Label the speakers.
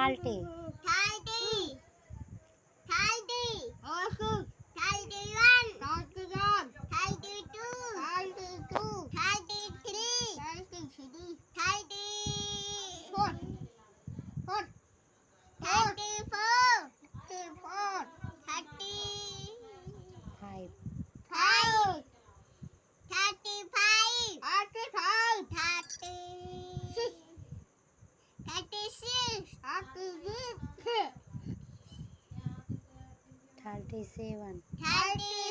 Speaker 1: 30.
Speaker 2: 30. 30.
Speaker 3: 31,
Speaker 2: 31. 32.
Speaker 3: 32,
Speaker 2: 33.
Speaker 3: 33,
Speaker 2: 34.
Speaker 3: 34,
Speaker 2: 34.
Speaker 3: 34,
Speaker 1: 5.
Speaker 3: 5,
Speaker 2: 35.
Speaker 3: 35,
Speaker 2: 36. 36.
Speaker 3: 36,
Speaker 1: 37.
Speaker 2: 37.